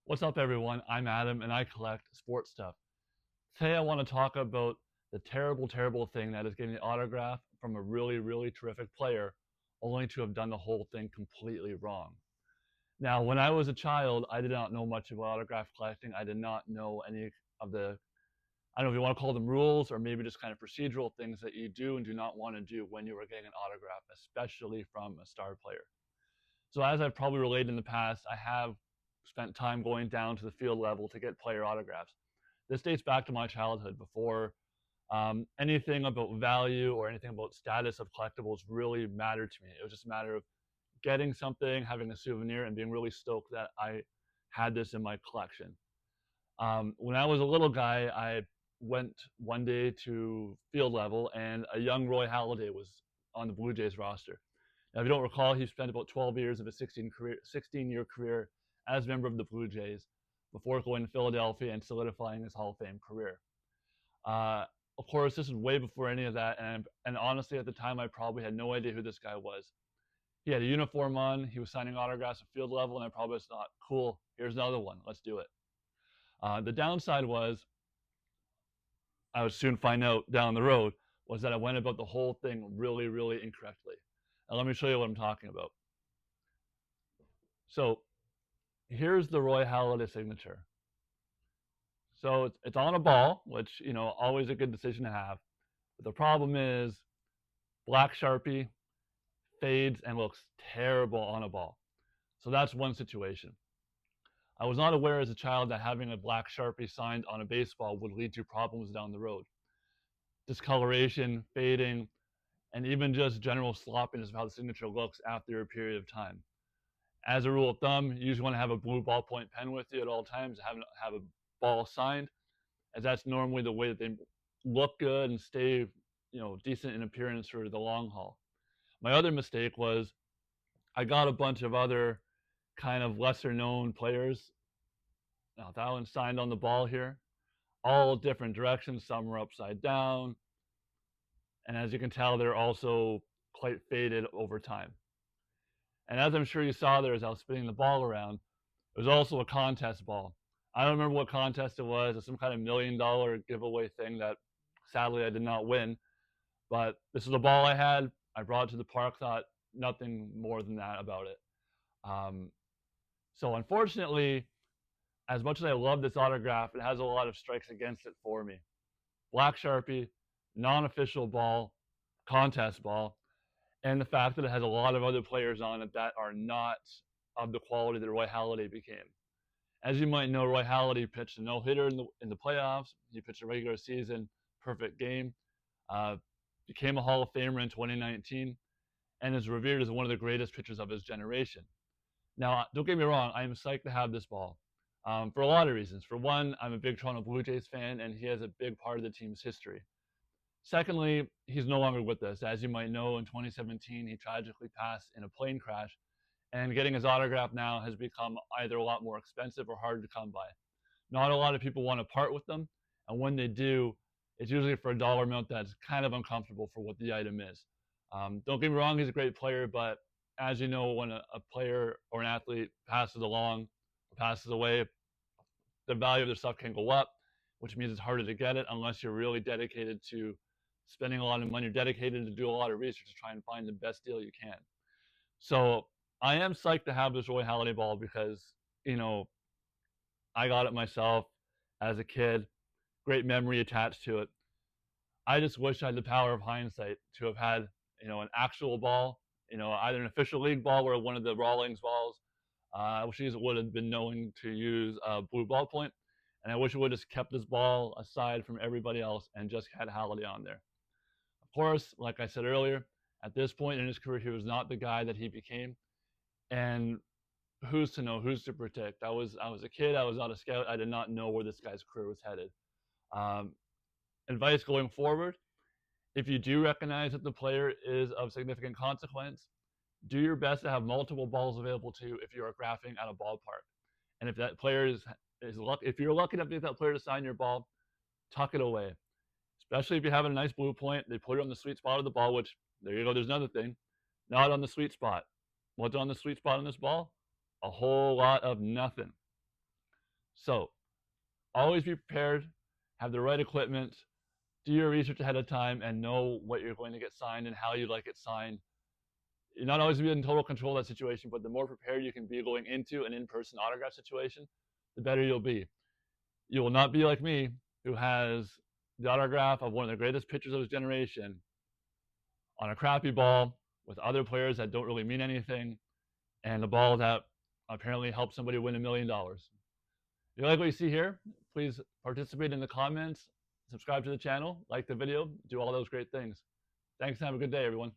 What's up, everyone? I'm Adam, and I collect sports stuff. Today, I want to talk about the terrible, terrible thing that is getting the autograph from a really, really terrific player, only to have done the whole thing completely wrong. Now, when I was a child, I did not know much about autograph collecting. I did not know any of the, I don't know if you want to call them rules or maybe just kind of procedural things that you do and do not want to do when you are getting an autograph, especially from a star player. So as I've probably relayed in the past, I have spent time going down to the field level to get player autographs. This dates back to my childhood before anything about value or anything about status of collectibles really mattered to me. It was just a matter of getting something, having a souvenir, and being really stoked that I had this in my collection. When I was a little guy, I went one day to field level, and a young Roy Halladay was on the Blue Jays roster. Now, if you don't recall, he spent about 12 years of his 16-year career as a member of the Blue Jays before going to Philadelphia and solidifying his Hall of Fame career. Uh, of course, this is way before any of that, and honestly, at the time, I probably had no idea who this guy was. He had a uniform on, he was signing autographs at field level, and I probably thought, cool, here's another one, let's do it. The downside was, I would soon find out down the road, was that I went about the whole thing really, really incorrectly. Now, let me show you what I'm talking about. So, here's the Roy Halladay signature. So it's on a ball, which, always a good decision to have. But the problem is black Sharpie fades and looks terrible on a ball. So that's one situation. I was not aware as a child that having a black Sharpie signed on a baseball would lead to problems down the road. Discoloration, fading, and even just general sloppiness of how the signature looks after a period of time. As a rule of thumb, you usually want to have a blue ballpoint pen with you at all times, have a ball signed, as that's normally the way that they look good and stay, decent in appearance for the long haul. My other mistake was I got a bunch of other kind of lesser known players. Now that one signed on the ball here, all different directions. Some are upside down, and as you can tell, they're also quite faded over time. And as I'm sure you saw there as I was spinning the ball around, it was also a contest ball. I don't remember what contest it was. It's some kind of $1 million giveaway thing that sadly I did not win. But this is the ball I had. I brought it to the park, thought nothing more than that about it. So unfortunately, as much as I love this autograph, it has a lot of strikes against it for me. Black Sharpie, non-official ball, contest ball, and the fact that it has a lot of other players on it that are not of the quality that Roy Halladay became. As you might know, Roy Halladay pitched a no-hitter in the playoffs. He pitched a regular season perfect game. Became a Hall of Famer in 2019, and is revered as one of the greatest pitchers of his generation. Now, don't get me wrong, I am psyched to have this ball for a lot of reasons. For one, I'm a big Toronto Blue Jays fan, and he has a big part of the team's history. Secondly, he's no longer with us. As you might know, in 2017, he tragically passed in a plane crash, and getting his autograph now has become either a lot more expensive or hard to come by. Not a lot of people want to part with them, and when they do, it's usually for a dollar amount that's kind of uncomfortable for what the item is. Don't get me wrong, he's a great player, but as you know, when a player or an athlete passes along or passes away, the value of their stuff can go up, which means it's harder to get it unless you're really dedicated to spending a lot of money. You're dedicated to do a lot of research to try and find the best deal you can. So I am psyched to have this Roy Halladay ball because, I got it myself as a kid. Great memory attached to it. I just wish I had the power of hindsight to have had, an actual ball, either an official league ball or one of the Rawlings balls. I wish he would have been knowing to use a blue ballpoint, and I wish he would have just kept this ball aside from everybody else and just had Halladay on there. Of course, like I said earlier, at this point in his career, he was not the guy that he became, and who's to know, who's to predict? I was a kid, I was not a scout, I did not know where this guy's career was headed. Um, Advice going forward: if you do recognize that the player is of significant consequence, do your best to have multiple balls available to you if you are graphing at a ballpark. And if that player if you're lucky enough to get that player to sign your ball, tuck it away. Especially if you have a nice blue point, they put it on the sweet spot of the ball, which there you go, there's another thing. Not on the sweet spot. What's on the sweet spot on this ball? A whole lot of nothing. So always be prepared, have the right equipment, do your research ahead of time, and know what you're going to get signed and how you'd like it signed. You're not always be in total control of that situation, but the more prepared you can be going into an in-person autograph situation, the better you'll be. You will not be like me, who has the autograph of one of the greatest pitchers of his generation on a crappy ball with other players that don't really mean anything, and the ball that apparently helped somebody win $1 million. If you like what you see here, please participate in the comments, subscribe to the channel, like the video, do all those great things. Thanks and have a good day, everyone.